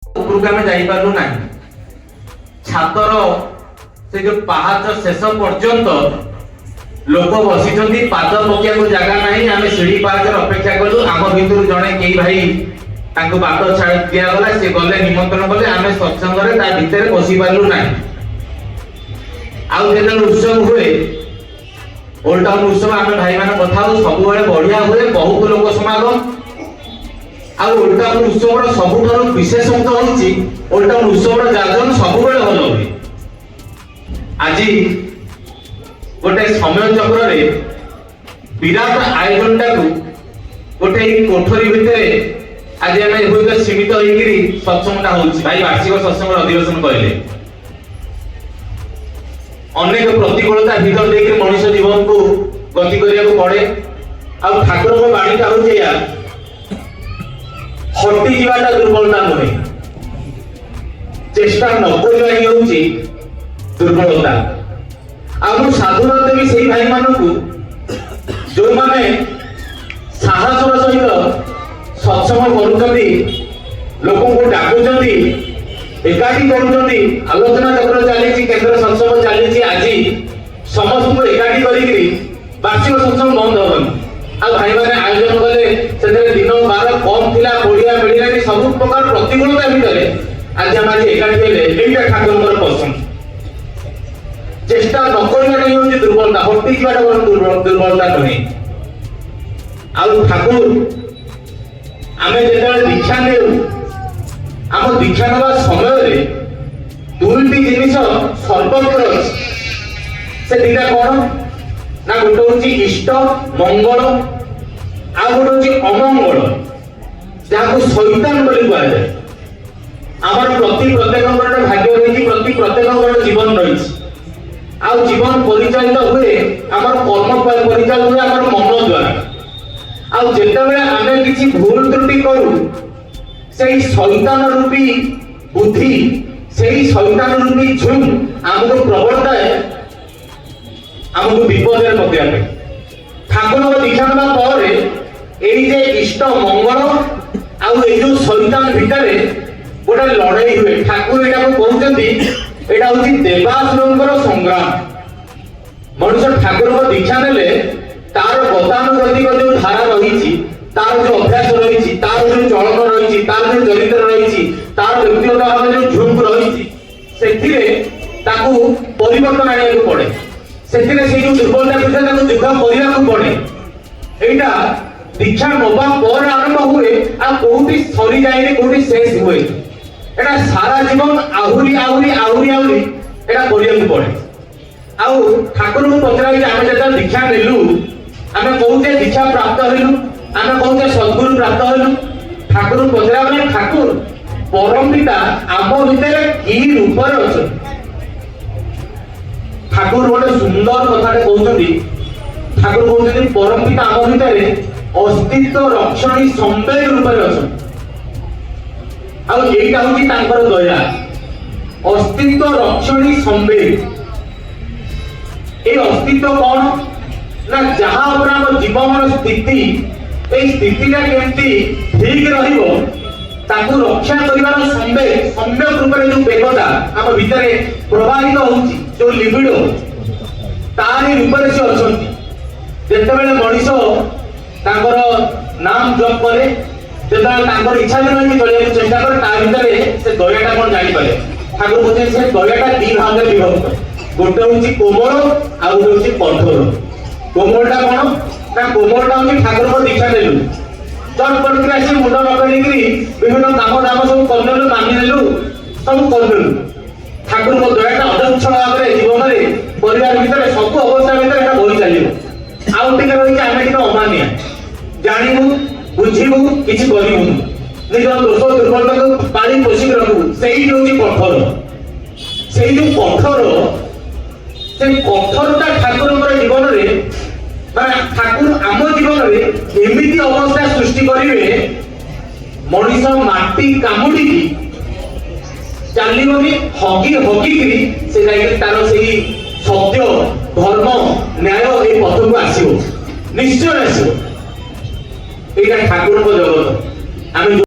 ଉପରକୁ ଆମେ ଯାଇପାରିଲୁ ନାହିଁ। ଛାତର ସେ ଯୋଉ ପାହାଚ ଶେଷ ପର୍ଯ୍ୟନ୍ତ ଲୋକ ବସିଛନ୍ତି, ପାଦ ପକେଇବାକୁ ଜାଗା ନାହିଁ। ଆମେ ସିଢି ପାହାଚରେ ଅପେକ୍ଷା କଲୁ। ଆମ ଭିତରୁ ଜଣେ କେହି ଭାଇ ତାଙ୍କୁ ବାଟ ଛାଡି ଦିଆଗଲା, ସେ ଗଲେ ନିମନ୍ତ୍ରଣ କଲେ। ଆମେ ସତ୍ସଙ୍ଗରେ ତା ଭିତରେ ବସି ପାରିଲୁ ନାହିଁ। ଆଉ ଯେତେବେଳେ ଉତ୍ସବ ହୁଏ, ଓଲ୍ଡ ଟାଉନ ଉତ୍ସବ, ଆମେ ଭାଇମାନେ କଥା ହଉ, ସବୁବେଳେ ବଢିଆ ହୁଏ, ବହୁତ ଲୋକ ସମାଗମ। ଆଉ ଓଲ୍ଡ ଟାଉନ ଉତ୍ସବର ସବୁଠାରୁ ବିଶେଷତ୍ୱ ହଉଛି ଓଲ୍ଡ ଟାଉନ ଉତ୍ସବର ଜାଗରଣ ସବୁବେଳେ ଭଲ ହୁଏ। ଆଜି ଗୋଟେ ସମୟ ଚକ୍ରରେ ବିରାଟ ଆୟୋଜନଟାକୁ ଗୋଟେ ଏଇ କୋଠରୀ ଭିତରେ ଆଜି ଆମେ ହୁଏତ ସୀମିତ ହେଇକିରି ସତ୍ସଙ୍ଗଟା ହଉଛି। ଭାଇ ବାର୍ଷିକ ସତ୍ସଙ୍ଗର ଅଧିବେଶନ କହିଲେ ଅନେକ ପ୍ରତିକୂଳତା ଭିତରେ ଦେଇକି ମଣିଷ ଜୀବନକୁ ଗତି କରିବାକୁ ପଡେ। ଆଉ ଠାକୁରଙ୍କ ବାଣୀଟା ହଉଛି ଏଇଆ, ହଟି ଯିବାଟା ଦୁର୍ବଳତା ନୁହେଁ, ଚେଷ୍ଟା ନ କରିବା ହିଁ ହଉଛି ଦୁର୍ବଳତା। ଆଉ ମୁଁ ସାଧୁବାଦ ଦେବି ସେଇ ଭାଇମାନଙ୍କୁ ଯୋଉମାନେ ସାହସର ସହିତ ସତ୍ସଙ୍ଗ କରୁଛନ୍ତି, ଲୋକଙ୍କୁ ଡାକୁଛନ୍ତି, ଏକାଠି କରୁଛନ୍ତି। ଆଲୋଚନା ଚକ୍ର ଚାଲିଛି, କେନ୍ଦ୍ର ସତ୍ସଙ୍ଗ ଚାଲିଛି। ଆଜି ସମସ୍ତଙ୍କୁ ଏକାଠି କରିକିରି ବାର୍ଷିକ ସତ୍ସଙ୍ଗ ବନ୍ଦ ହବନି। ଆଉ ଭାଇମାନେ ଆୟୋଜନ କଲେ, ସେଥିରେ ଦିନ ବାର କମ ଥିଲା, ପଡିଆ ମିଳିଲାନି, ସବୁ ପ୍ରକାର ପ୍ରତିକୂଳତା ଭିତରେ ଆଜି ଆମେ ଏକାଠି ହେଲେ, ଏଇଟା ଠାକୁରଙ୍କର ପସନ୍ଦ। ଚେଷ୍ଟା ନ କରିବାଟା ହିଁ ହଉଛି ଦୁର୍ବଳତା, ହଟି ଯିବାଟା ଦୁର୍ବଳତା ନୁହେଁ। ଆଉ ଠାକୁର ଆମେ ଯେତେବେଳେ ଦୀକ୍ଷା ନେଉ, ଆମ ଦୀକ୍ଷା ନେବା ସମୟରେ ଦୁଇଟି ଜିନିଷ ସର୍ବତ୍ର ଅଛି। ସେ ଦିଟା କଣ ନା, ଗୋଟେ ହଉଛି ଇଷ୍ଟ ମଙ୍ଗଳ, ଆଉ ଗୋଟେ ହଉଛି ଅମଙ୍ଗଳ, ଯାହାକୁ ଶୈତାନ ବୋଲି କୁହାଯାଏ। ଆମର ପ୍ରତ୍ୟେକଙ୍କର ଭାଗ୍ୟ ରହିଛି, ପ୍ରତ୍ୟେକଙ୍କର ଜୀବନ ରହିଛି। ଆଉ ଜୀବନ ପରିଚାଳିତ ହୁଏ, ଆମର କର୍ମ ପରିଚାଳିତ ହୁଏ ଆମର ମନ ଦ୍ୱାରା। ଆଉ ଯେତେବେଳେ ଆମେ କିଛି ଭୁଲ ତ୍ରୁଟି କରୁ, ସେଇ ଶୈତାନ ରୂପୀ ବୁଦ୍ଧି, ସେଇ ଶୈତାନ ରୂପୀ ଝୁମ୍ ଆମକୁ ପ୍ରବର୍ତ୍ତାଏ, ଆମକୁ ବିପଦରେ ପକେଇବା ପାଇଁ। ଠାକୁରଙ୍କ ଦୀକ୍ଷା ନେବା ପରେ ଏଇ ଯେ ଇଷ୍ଟ ମଙ୍ଗଳ ଆଉ ଏଇ ଯୋଉ ଶୈତାନ ଭିତରେ ଗୋଟେ ଲଢେଇ ହୁଏ। ଠାକୁର ଏଟାକୁ କହୁଛନ୍ତି, ଏଇଟା ହଉଛି ଦେବାସୁରଙ୍କର ସଂଗ୍ରାମ। ମଣିଷ ଠାକୁରଙ୍କ ଦୀକ୍ଷା ନେଲେ ତାର ଗତାନୁଗତିକ ଯୋଉ ଧାରା ରହିଛି, ତାର ଯୋଉ ଅଭ୍ୟାସ ରହିଛି, ତାର ଯୋଉ ଚଳନ ରହିଛି, ତାର ଯୋଉ ଚରିତ୍ର ରହିଛି, ତାର ବ୍ୟକ୍ତିଗତ ଭାବରେ ଯୋଉ ଝୁଙ୍କ ରହିଛି, ସେଥିରେ ତାକୁ ପରିବର୍ତ୍ତନ ଆଣିବାକୁ ପଡେ। ସେଥିରେ ସେଇ ଯୋଉ ଦୁର୍ବଳତା ଭିତରେ ତାକୁ ଯୁଦ୍ଧ କରିବାକୁ ପଡେ। ଏଇଟା ଦୀକ୍ଷା ନେବା ପରେ ଆରମ୍ଭ ହୁଏ, ଆଉ କୋଉଠି ସରିଯାଏନି, କୋଉଠି ଶେଷ ହୁଏ। ଏଟା ସାରା ଜୀବନ ଆହୁରି ଆହୁରି ଆହୁରି ଆହୁରି ଏଟା କରିବାକୁ ପଡେ। ଆଉ ଠାକୁରଙ୍କୁ ପଚରାଇଲେ, ଆମେ ଯେତେବେଳେ ଦୀକ୍ଷା ନେଲୁ, ଆମେ କହୁଛେ ଦୀକ୍ଷା ପ୍ରାପ୍ତ ହେଲୁ, ଆମେ କହୁଛେ ସଦ୍ଗୁରୁ ପ୍ରାପ୍ତ ହେଲୁ। ଠାକୁରଙ୍କୁ ପଚରା ଗଲେ, ଠାକୁର ପରମ ପିତା ଆମ ଭିତରେ କି ରୂପରେ ଅଛନ୍ତି? ଠାକୁର ଗୋଟେ ସୁନ୍ଦର କଥାଟେ କହୁଛନ୍ତି। ଠାକୁର କହୁଛନ୍ତି, ପରମ ପିତା ଆମ ଭିତରେ ଅସ୍ତିତ୍ୱ ରକ୍ଷଣୀ ସମ୍ବେଦ ରୂପରେ ଅଛନ୍ତି। ଆଉ ଏଇଟା ହଉଛି ତାଙ୍କର ଦୟା, ଅସ୍ତିତ୍ୱ ରକ୍ଷଣୀ ସମ୍ବେଦ। এই অস্তিত্ব কোন না, যাহা উপরে আমার জীবনের স্থিতি, এই স্থিতিটা কেমতি ঠিক রহিব, তাকে রক্ষা করিবার সম্যক রূপে যে বেগটা আম ভিতরে প্রবাহিত হচ্ছে, যে লিবিডো, তারি রূপে সে অছন্তি। যেতবেলে মনিষ তাঙ্কর নাম জপ করে, যেতবেলে তাঙ্কর ইচ্ছা জন্য চলিବାକୁ চেষ্টা করে, তা ভিতরে সে দয়াটা কোন জানিপারে। ঠাকুর বলছেন, সে দয়াটা ଦି ଭାଗରେ ବିଭକ୍ତ। ଗୋଟେ ହଉଛି କୋମଳ, ଆଉ ଗୋଟେ ହଉଛି କଠୋର। କୋମଳଟା କଣ ନା, କୋମଳଟା ହଉଛି ଠାକୁରଙ୍କ ଦୀକ୍ଷା ନେଲୁ, ଚଟପଟ କରି ଆସି ମୁଣ୍ଡ ନକରିକିରି ବିଭିନ୍ନ କାମ ଦାମ ସବୁ କରିନେଲୁ, ମାନିନେଲୁ, ସବୁ କରିନେଲୁ। ଠାକୁରଙ୍କ ଦୟାଟା ଅଜସ୍ର ଭାବରେ ଜୀବନରେ ପରିବାର ଭିତରେ ସବୁ ଅବସ୍ଥା ଭିତରେ ଏଟା ବହି ଚାଲିବ। ଆଉ ଟିକେ ରହିଛି, ଆମେ ଟିକେ ଅମାନିଆ, ଜାଣିବୁ ବୁଝିବୁ କିଛି କରିବୁନୁ, ନିଜର ଦୋଷ ଦୁର୍ବଳତାକୁ ପାଳି ପୋଷିକି ରଖିବୁ। ସେଇଠି ହଉଛି କଠୋର। ସେଇ ଯୋଉ କଠୋର, ସେ କଠୋରତା ଠାକୁରଙ୍କର ଜୀବନରେ, ମାନେ ଠାକୁର ଆମ ଜୀବନରେ ଏମିତି ଅବସ୍ଥା ସୃଷ୍ଟି କରିବେ, ମଣିଷ ମାଟି କାମୁଡ଼ିକି ଚାଲିବନି, ହଗି ହଗିକିରି ସେ ଯାଇକି ତାର ସେଇ ସତ୍ୟ ଧର୍ମ ନ୍ୟାୟ এই পথକୁ ଆସିବ, ନିଶ୍ଚୟ ଆସିବ। এইটা ঠাকুরଙ୍କ জগত। আমি